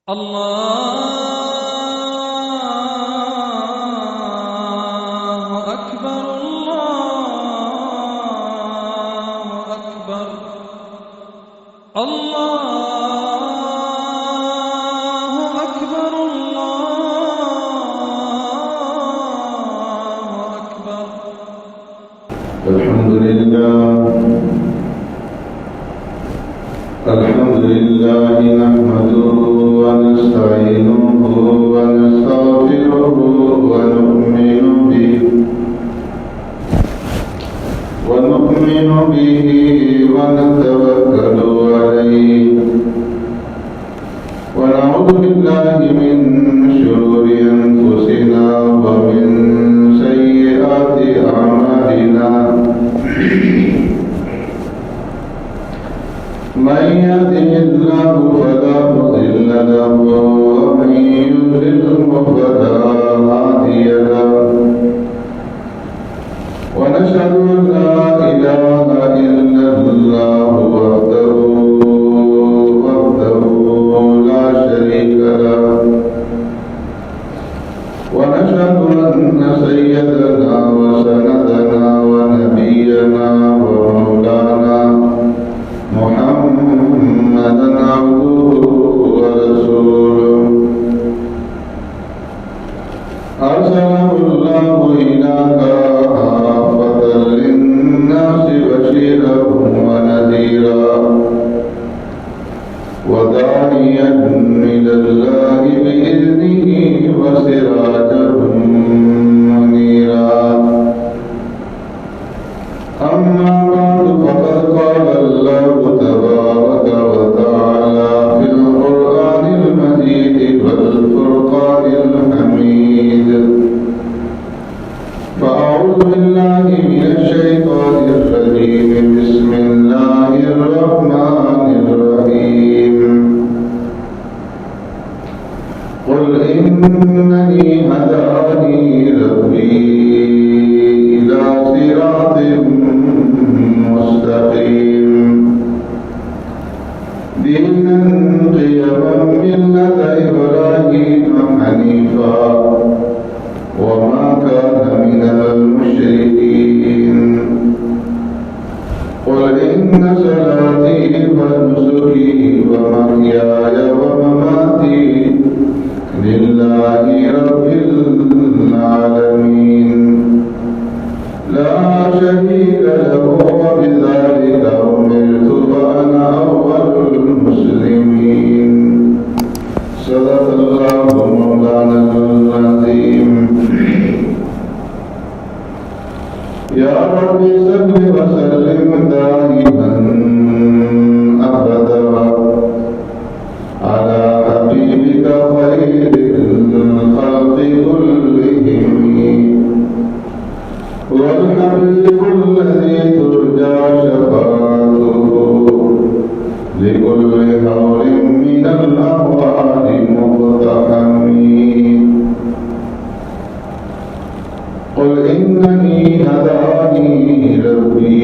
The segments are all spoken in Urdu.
الله أكبر الله أكبر الله أكبر الله أكبر. الحمد لله نحمده ونستعينه ونستغفره ونؤمن به ونتوكل عليه ونعوذ بالله من شرور أنفسنا ومن سيئات أعمالنا من يهده الله فلا مضل له ومن يضلله فلا هادي له ونشهد أن لا إله إلا الله وحده لا شريك له ونشهد أن سيدنا وسندنا ونبينا ومولانا محمدا عبده ورسوله أرسله الله إلى كافة للناس بشيرا ونذيرا وداعيا إلى الله بإذنه وسراجا منيرا. أما بعد فقد قال الله تبارك وتعالى في القرآن المجيد والفرقان الحميد. فأعوذ بالله من الشيطان الرجيم. بسم الله الرحمن الرحيم. قل إنني هداني ربي إلى صراط مستقيم دينا قيما ملة إبراهيم حنيفا وما كان من المشركين. قل إن صلاتي ونسكي ومحياي ومماتي لله رب العالمين لا شريك له وبذلك أمرت وأنا أول المسلمين. صدق الله مولانا العظيم. يا رب صل وسلم دائما أبدا على حبيبك خير الخلق كلهم والحبيب الذي ترجى شفاعته لكل هول من الأهوال مقتحم. قل إنني هداني ربي.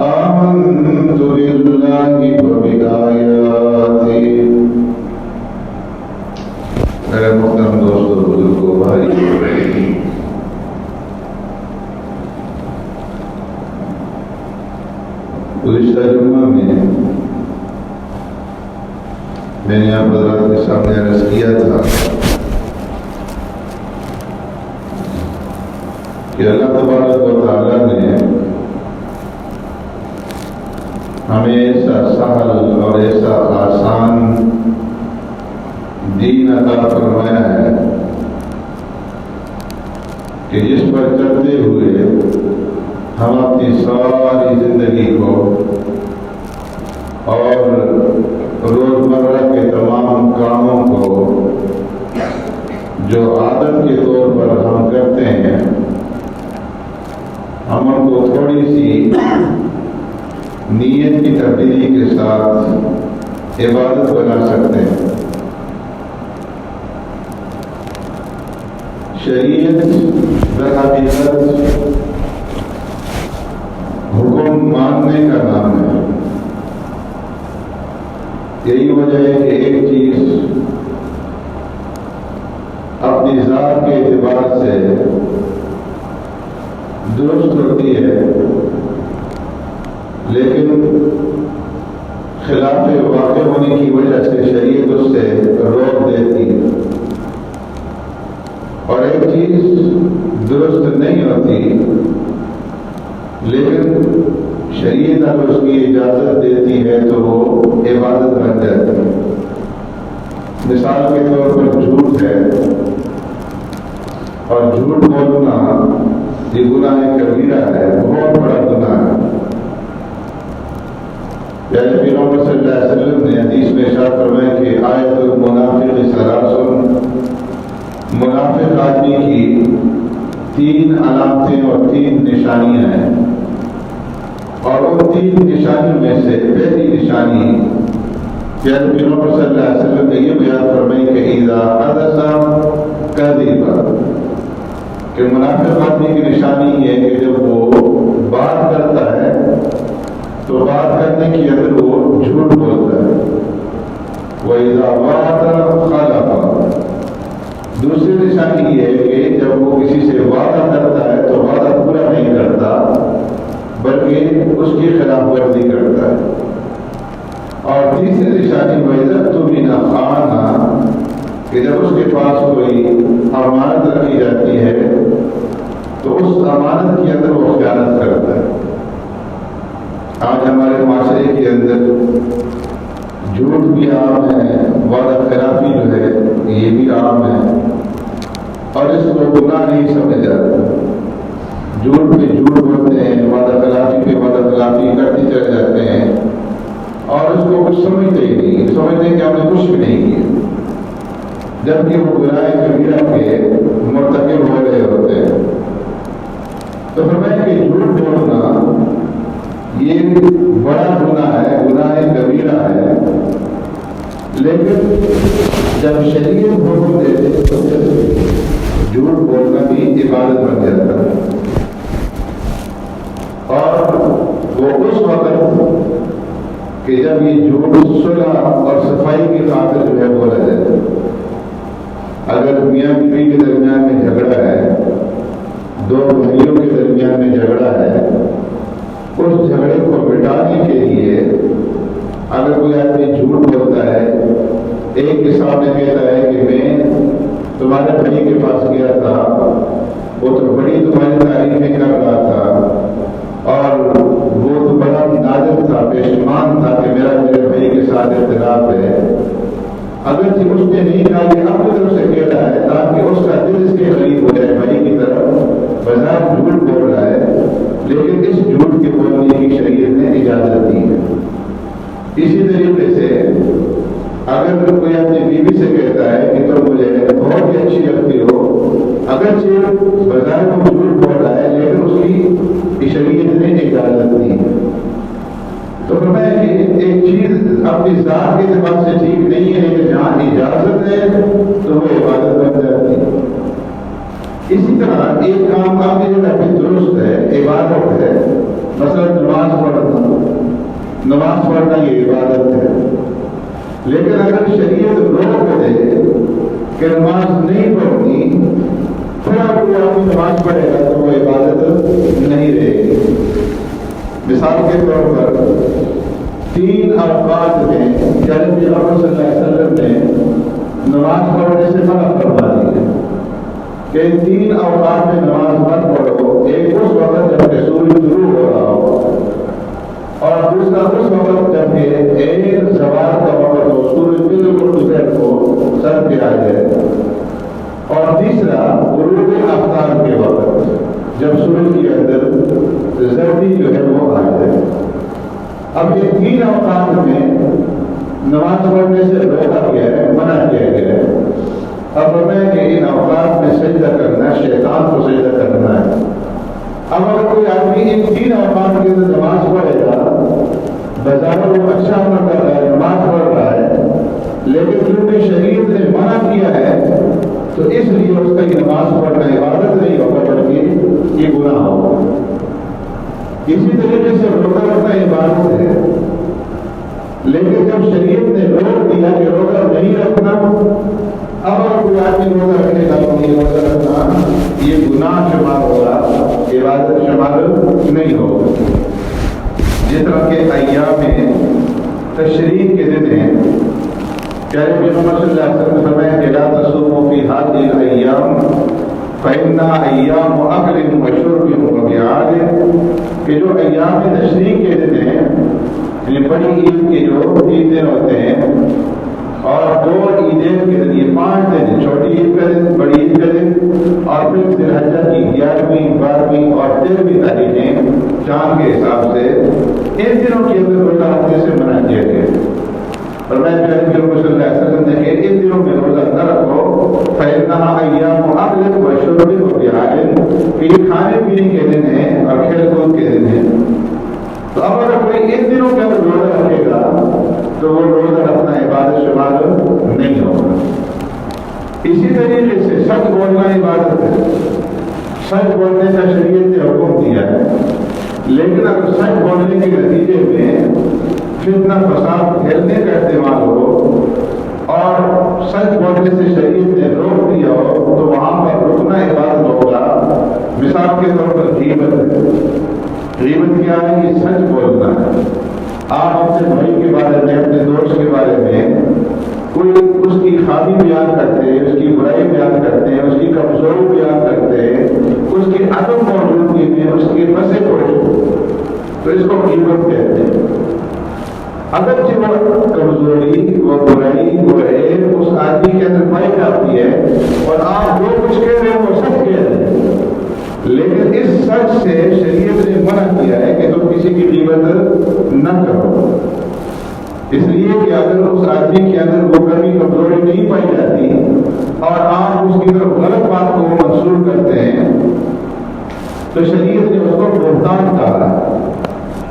آمنت باللہ وبآیاتہ۔ میرے محترم دوستو، بزرگوں، بھائی، گزشتہ جمعہ میں نے آپ حضرات کے سامنے عرض کیا تھا کہ اللہ تبارک و تعالیٰ نے ہمیں ایسا سہل اور ایسا آسان دین عطا فرمایا ہے کہ جس پر چلتے ہوئے ہم اپنی ساری زندگی کو اور روزمرہ کے تمام کاموں کو جو عادت کے طور پر ہم کرتے ہیں، ہم ان کو تھوڑی سی نیت کی تبدیلی کے ساتھ عبادت بنا سکتے ہیں۔ شریعت در حقیقت حکم ماننے کا نام ہے۔ یہی وجہ ہے کہ ایک چیز اپنی ذات کے اعتبار سے درست ہوتی ہے، لیکن خلاف واقع ہونے کی وجہ سے شریعت اس سے روک دیتی ہے، اور ایک چیز درست نہیں ہوتی لیکن شریعت اگر اس کی اجازت دیتی ہے تو وہ عبادت بن جاتی ہے۔ مثال کے طور پر جھوٹ ہے، اور جھوٹ بولنا یہ گناہ کبیرہ ہے، بہت بڑا گناہ ہے۔ پیارے پیغمبر صلی اللہ علیہ وسلم نے حدیث میں ارشاد فرمایا کہ آیت المنافق ثلاث، منافق آدمی کی 3 علامتیں اور 3 نشانیاں ہیں، اور ان 3 نشانیوں میں سے پہلی نشانی پیارے پیغمبر صلی اللہ علیہ وسلم نے یہ بیان فرمائی کہ اذا حدث کذب، کہ منافق آدمی کی نشانی یہ ہے کہ جب وہ بات کرتا ہے تو بات کرنے کے اندر وہ جھوٹ بولتا ہے۔ وَإِذَا وَعَدَ خَلَفَ، دوسری نشانی یہ ہے کہ جب وہ کسی سے وعدہ کرتا ہے تو وعدہ پورا نہیں کرتا بلکہ اس کی خلاف ورزی کرتا ہے۔ اور تیسری نشانی وَإِذَا اؤْتُمِنَ خَانَ، کہ جب اس کے پاس کوئی امانت رکھی جاتی ہے تو اس امانت کے اندر وہ خیانت کرتا ہے۔ آج ہمارے معاشرے کے اندر جھوٹ بھی عام ہے، وعدہ خلافی جو ہے یہ بھی عام ہے، اور اس کو گناہ نہیں سمجھ جاتا۔ جھوٹ پہ جھوٹ بولتے ہیں، وعدہ خلافی پہ وعدہ خلافی کرتے چلے جاتے ہیں، اور اس کو کچھ سمجھتے ہی نہیں، سمجھتے ہیں کہ ہم نے کچھ بھی نہیں کیا، جبکہ وہ گناہ کبیرہ کے مرتکب ہو رہے ہوتے ہیں۔ تو فرمایا کہ جھوٹ بولنا یہ بڑا گناہ ہے، گناہ کبیرہ ہے، لیکن جب شریعت حکم دیتے تو جھوٹ بولنا بھی عبادت بن جاتا ہے، اور وہ اس وقت کہ جب یہ جھوٹ صلح اور صفائی کی خاطر جو ہے بولا جاتا ہے۔ اگر میاں بیوی کے درمیان میں جھگڑا ہے، 2 بھائیوں کے درمیان میں جھگڑا ہے، اس جھگڑے کو مٹانے کے لیے اگر کوئی آدمی جھوٹ بولتا ہے، ایک کے سامنے کہتا ہے کہ میں تمہارے بھائی کے پاس گیا تھا، وہ تو بڑی تمہاری تعریفیں کر رہا تھا، اور وہ تو بڑا نادر تھا، پشیمان تھا کہ میرے بھائی کے ساتھ اختلاف ہے۔ اگرچہ اس نے نہیں کہا کہ اپنی طرف سے کہہ رہا ہے تاکہ اس کا دل اس کے قریب ہو جائے بھائی کی طرف، بظاہر جھوٹ بول رہا ہے لیکن اس جھوٹ کے بولنے کی شریعت نے اجازت دی ہے۔ اسی طریقے سے اگر کوئی اپنی بیوی سے کہتا ہے کہ تم مجھے بہت ہی اچھی لگتی ہو، اگرچہ بظاہر وہ جھوٹ بول رہا ہے لیکن اس کی شریعت نے اجازت دی ہے۔ تو فرمایا کہ ایک چیز اپنی ذات کے اعتبار سے ٹھیک نہیں ہے، لیکن جہاں اجازت ہے تو وہ عبادت بن جاتی ہے۔ اسی طرح ایک کام اپنی جگہ پہ درست ہے، عبادت ہے، مثلا نماز پڑھنا یہ عبادت ہے، لیکن اگر شریعت روک دے کہ نماز نہیں پڑھنی، پھر آپ کوئی آدمی نماز پڑھے گا تو وہ عبادت نہیں رہے گی۔ مثال کے طور پر 3 اوقات میں پیارے پیغمبر صلی اللہ علیہ وسلم نے نماز پڑھنے سے منع فرما دیا کہ 3 اوقات میں نماز مت پڑھو۔ ایک اس وقت جب کہ سورج طلوع ہو رہا ہو، اور دوسرا اس وقت جب کہ ایک زوال کا وقت ہو، سورج بالکل دوپہر کو سر پہ آ جائے، اور تیسرا غروب آفتاب کے وقت جب سورج کے اندر زردی جو ہے وہ آ جائے۔ اب یہ 3 اوقات میں نماز پڑھنے سے روکا گیا ہے، منع کیا گیا ہے۔ اب ہمیں کہ ان اوقات میں سجدہ کرنا ہے، شیطان کو سجدہ کرنا ہے۔ اب اگر کوئی آدمی ان 3 اوقات کے اندر نماز پڑھے گا، بظاہر وہ اچھا عمل کر رہا ہے، نماز پڑھ رہا ہے، لیکن کیونکہ شریعت نے منع کیا ہے تو اس لیے اس کا یہ نماز پڑھنا عبادت نہیں ہوگا بلکہ یہ گناہ ہوگا۔ اسی طریقے سے روزہ رکھنا عبادت ہے، لیکن جب شریعت نے روک دیا کہ روزہ نہیں رکھنا، اب اگر کوئی آدمی روزہ رکھنے کا نہیں، روزہ رکھنا یہ گناہ شمار ہوگا، عبادت شمار نہیں ہوگا۔ جس طرح کے ایام تشریق کے دن ہیں، پیارے پیغمبر صلی اللہ علیہ وسلم نے فرمایا کہ لا تصوموا فی هذه الايام فإنها ايام اکل وشرب وبیعاد، کہ جو ایام تشریق کے دن ہیں، یعنی بڑی عید کے جو 3 دن ہوتے ہیں اور 2 عیدیں کے دن، یہ 5 دن، چھوٹی عید کا دن، بڑی عید کا دن، اور پھر ذی الحجہ کی 11ویں 12ویں اور 13ویں تاریخیں چاند کے حساب سے، ان دنوں کے اندر روزہ رکھنے سے منع کیا گیا۔ اور میں پیارے پیغمبر صلی اللہ علیہ وسلم نے کہ ان دنوں میں روزہ نہ رکھو، فإنها أيام أكل وشرب وبيعاد، کہ یہ کھانے پینے کے دن ہیں اور کھیل کود کے دن ہیں۔ تو اب اگر کوئی ان دنوں کے اندر روزہ رکھے گا تو وہ روزہ رکھنا عبادت شمار نہیں ہوگا۔ اسی طریقے سے سچ بولنا عبادت ہے، سچ بولنے کا شریعت نے حکم دیا ہے، لیکن اگر سچ بولنے کے نتیجے میں فتنہ فساد پھیلنے کا احتمال ہو اور سچ بولنے سے شریعت نے روک دیا ہو تو وہاں پر رکنا عبادت ہوگا۔ مثال کے طور پر غیبت ہے، غیبت کیا ہے؟ یہ سچ بولنا ہے۔ آپ اپنے بھائی کے بارے میں، اپنے دوست کے بارے میں کوئی اس کی خامی بیان کرتے ہیں، اس کی برائی بیان کرتے ہیں، اس کی کمزوری بیان کرتے ہیں، اس کی عدم موجودگی میں اس کی نسے پوش، تو اس کو غیبت کہتے ہیں۔ اگرچہ وہ کمزوری، وہ برائی، وہ عیب اس آدمی کے اندر پائی جاتی ہے اور آپ جو کچھ کہہ رہے ہیں وہ سچ کہہ رہے ہیں، لیکن اس سچ سے شریعت نے منع کیا ہے کہ تم کسی کی غیبت نہ کرو، اس لیے کہ اگر اس آدمی کے اندر وہ کمی کمزوری نہیں پائی جاتی اور آپ اس کی طرف غلط بات کو منسوخ کرتے ہیں تو شریعت نے اس کو بہتان کہا،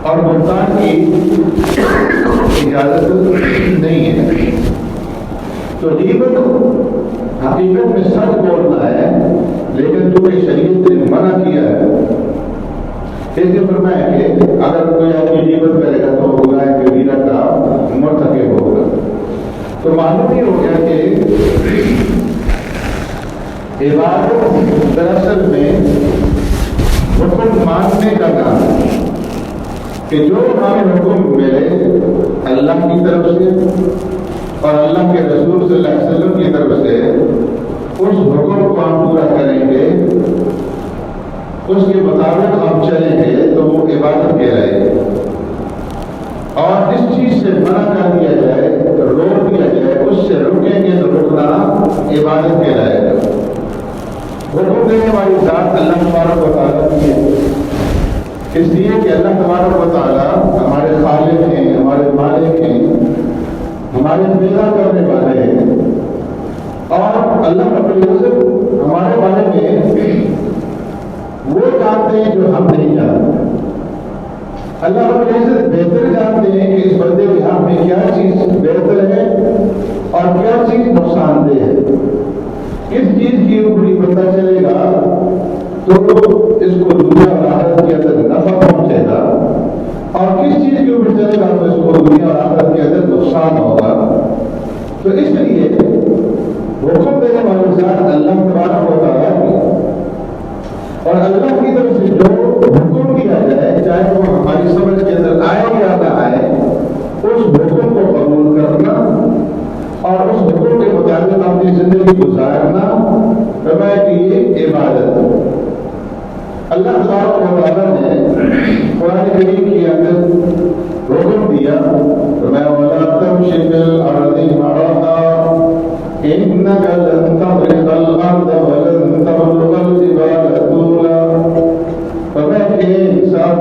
اور بہتان کی اجازت نہیں ہے۔ تو غیبت حقیقت میں سچ بولنا ہے، لیکن چونکہ شریعت نے منع کیا ہے، اس لیے فرمایا کہ اگر کوئی آدمی غیبت کرے گا تو گناہ کبیرہ کا مرتکب ہوگا۔ تو معلوم ہی ہو گیا کہ عبادت دراصل میں حکم ماننے کا نام ہے، کہ جو ہمیں حکم ملے اللہ کی طرف سے اور اللہ کے رسول صلی اللہ علیہ وسلم کی طرف سے، اس حکم کو ہم پورا کریں گے، اس کے مطابق ہم چلیں گے تو وہ عبادت کہلائے گی۔ اور جس چیز سے منع کر دیا جائے، روک دیا جائے، اس سے رکیں گے تو رکنا عبادت کہلائے گا۔ حکم دینے والی ذات اللہ تبارک و تعالیٰ کی ہے، اس لیے کہ اللہ تبارک و تعالیٰ ہمارے خالق ہیں، ہمارے مالک ہیں، ہمارے پیدا کرنے والے ہیں، اور اللہ رب العزت ہمارے بارے میں وہ جانتے ہیں جو ہم نہیں جانتے۔ اللہ رب العزت بہتر جانتے ہیں کہ اس بندے کے ہاتھ میں کیا چیز بہتر ہے اور کیا چیز نقصان دہ ہے۔ کس چیز کی اوپری پتہ چلے گا تو اس کو دنیا اور آخرت کے اندر نفع پہنچے گا، اور کس چیز کے اوپر چلے گا تو اس کو دنیا اور آخرت کے اندر نقصان ہوگا۔ تو اس لیے حکم دینے والی ذات اللہ تبارک و تعالیٰ کی، اور اللہ کی طرف سے جو حکم دیا جائے چاہے وہ ہماری سمجھ کے اندر آئے یا نہ آئے، اس حکم کو قبول کرنا اور اس حکم کے مطابق اپنی زندگی گزارنا، فرمایا کہ یہ عبادت ہے۔ اللہ تبارک و تعالیٰ نے قرآن کریم کے اندر حکم دیا، فرمایا وَلَا تَمْشِ فِي الْأَرْضِ مَرَحًا إِنَّكَ لَن تَخْرِقَ الْأَرْضَ وَلَن تَبْلُغَ الْجِبَالَ طُولًا۔ فرمایا کہ انسان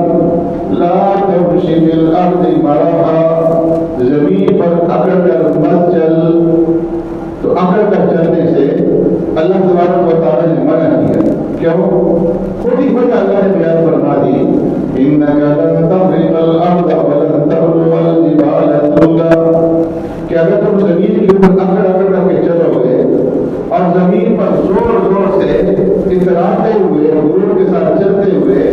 لا تمشی فی الارض مرحا، زمین پر اکڑ کر مت چل۔ تو اکڑ کر چلنے سے اللہ تبارک و تعالیٰ نے منع کیا، کیوں؟ خود ہی وجہ اللہ نے بیان فرما دی، انک لن تخرق الارض ولن تبلغ الجبال طولا، کہ اگر تم زمین کے اوپر اکڑ اکڑ کر کے چلو گے اور زمین پر زور زور سے اتراتے ہوئے غرور کے ساتھ چلتے ہوئے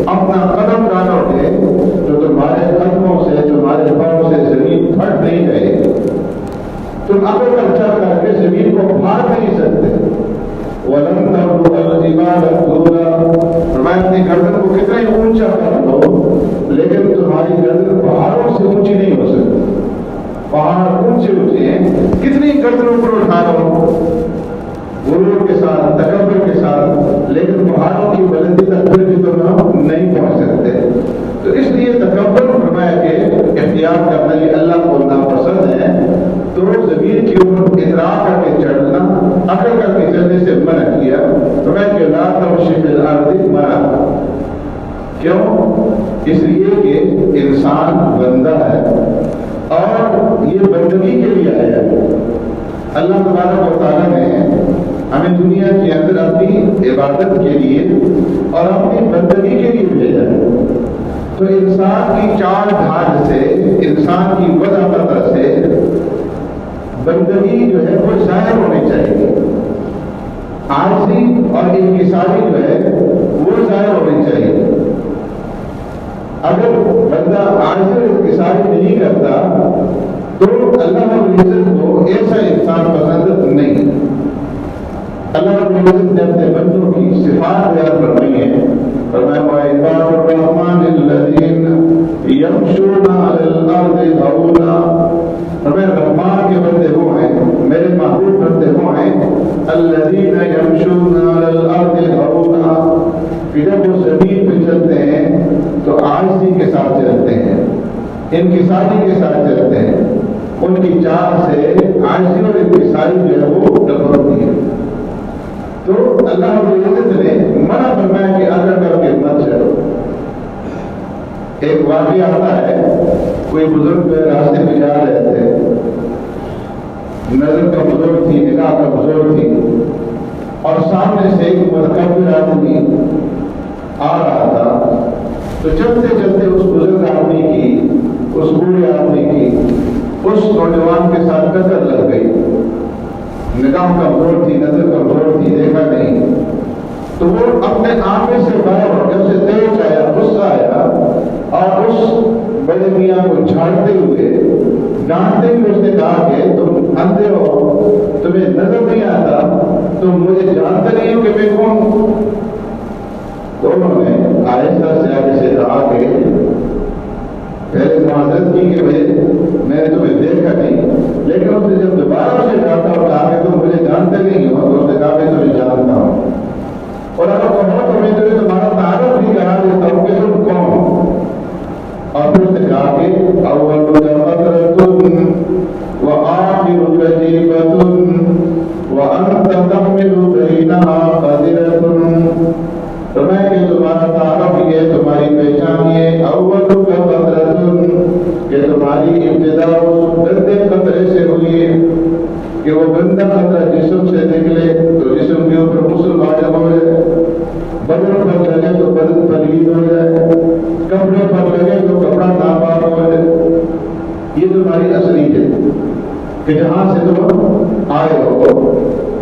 اپنا قدم ڈالو گے تو تمہارے قدموں سے تمہارے پاؤں سے زمین پھٹ نہیں جائے گی، تم اکڑ کر چل کر کے زمین کو پھاڑ نہیں سکتے۔ وَلَن تَبْلُغَ الْجِبَالَ طُولًا، فرمایا اپنی گردن کو کتنا ہی اونچا کر لو لیکن تمہاری گردن پہاڑوں سے اونچی نہیں ہو سکتی۔ پہاڑ اونچے اونچے ہیں، کتنی گردن اوپر اٹھا لو غرور کے ساتھ تکبر کے ساتھ، لیکن پہاڑوں کی بلندی تک پھر بھی تم نہیں پہنچ سکتے۔ تو اس لیے تکبر فرمایا کہ اختیار کرنا یہ اللہ کو ناپسند ہے، تو زمین کے اوپر اترا کر کے چڑھنا اکڑ کر کے چلنے سے منع کیا۔ فرمایا کہ لا تمشی فی الارض مرحا، کیوں؟ اس لیے کہ انسان بندہ ہے اور یہ بندگی کے لیے آیا ہے۔ اللہ تبارک و تعالیٰ نے ہمیں دنیا کے اندر اپنی عبادت کے لیے اور اپنی بندگی کے لیے بھیجا ہے۔ تو انسان کی چال ڈھال سے، انسان کی وجہ قطر سے بندگی جو ہے وہ ظاہر ہونی چاہیے، عاجزی اور انکساری جو ہے وہ ظاہر ہونی چاہیے۔ اگر بندہ عاجزی اور انکساری نہیں کرتا تو اللہ رب العزت کو ایسا انسان پسند نہیں۔ اللہ رب العزت نے اپنے بندوں کی صفات بیان فرمائی ہیں، فرمایا وَعِبَادُ الرَّحْمَنِ الَّذِينَ يَمْشُونَ عَلَى الْأَرْضِ هَوْنًا، فرمایا رحمان کے بندے وہ ہیں، میرے محبوب بندے وہ ہیں، الَّذِينَ يَمْشُونَ عَلَى الْأَرْضِ هَوْنًا، کہ جب وہ زمین پہ چلتے ہیں تو عاجزی کے ساتھ چلتے ہیں، انکساری کے ساتھ چلتے ہیں، ان کی چال سے عاجزی اور انکساری جو ہے وہ ٹکراتی ہے۔ تو اللہ رب العزت نے منع فرمایا کہ اکڑ کر کے مت چلو۔ ایک واقعہ آتا ہے، کوئی بزرگ راستے پہ جا رہے تھے، نظر کمزور تھی، نگاہ کمزور تھی، اور سامنے سے ایک متکبر آدمی آ رہا تھا۔ تو چلتے چلتے اس بزرگ آدمی کی، اس بوڑھے آدمی کی اس نوجوان کے ساتھ نظر لگ گئی، نگاہ کمزور تھی، نظر کمزور تھی، دیکھا نہیں، تو وہ اپنے آنکھوں سے باہر ہو گیا، اسے تیز آیا، غصہ آیا، اور اس بڑے میاں کو جھاڑتے ہوئے ڈانٹتے ہوئے اس نے کہا کہ تم اندھے ہو، تمہیں نظر نہیں آتا، تم مجھے جانتے نہیں ہو کہ میں کون ہوں۔ تو انہوں نے آہستہ سے آگے سے کہا کہ پہلے معذرت کی کہ میں نے تمہیں دیکھا نہیں، لیکن اس نے جب دوبارہ اسے ڈانٹا اور کہا کہ تم مجھے جانتے نہیں ہو، تو اس نے کہا میں تمہیں جانتا ہوں، اور اگر کہو تو میں تمہیں تمہارا تعارف بھی کرا دیتا ہوں کہ تم کون ہو۔ اور پھر اس نے کہا کہ اول قطرۃ وآخر جیبۃ وانت تحمل بینہا قدرۃ، فرمایا کہ تمہارا تعارف یہ، تمہاری پہچان یہ، اول کا قطرۃ، کہ تمہاری ابتدا اس گندے قطرے سے ہوئی ہے، کہ وہ گندا قطرہ جسم سے نکلے تو جسم کے اوپر غسل واجب ہو جائے، بدن پر لگے تو بدن پلید ہو جائے، کپڑے پر لگے تو کپڑا ناپاک ہو جائے۔ یہ تمہاری اصلی ہے کہ جہاں سے تم آئے ہو،